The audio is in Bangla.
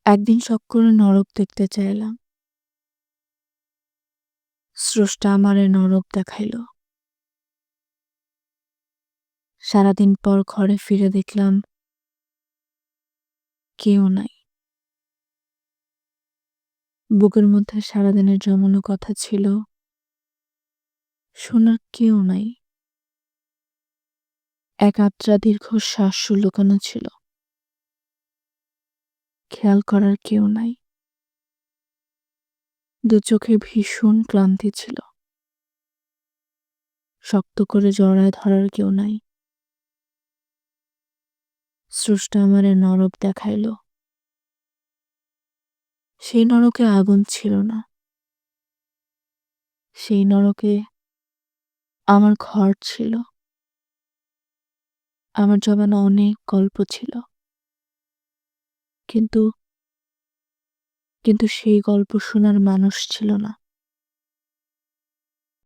একদিন শখ করে নরক দেখতে চাইলাম। স্রষ্টা আমারে নরক দেখাইল। সারাদিন পর ঘরে ফিরে দেখলাম কেউ নাই। বুকের মধ্যে সারাদিনের জমানো কথা ছিল, শোনার কেউ নাই। এক আত্রা দীর্ঘ শ্বাস লুকানো ছিল, খেয়াল করার কেউ নাই। দু চোখে ভীষণ ক্লান্তি ছিল, শক্ত করে জড়ায় ধরার কেউ নাই। স্রষ্টা আমারে নরক দেখাইল। সেই নরকে আগুন ছিল না, সেই নরকে আমার ঘর ছিল, আমার জমানো অনেক গল্প ছিল। কিন্তু কিন্তু সেই গল্প শোনার মানুষ ছিল না।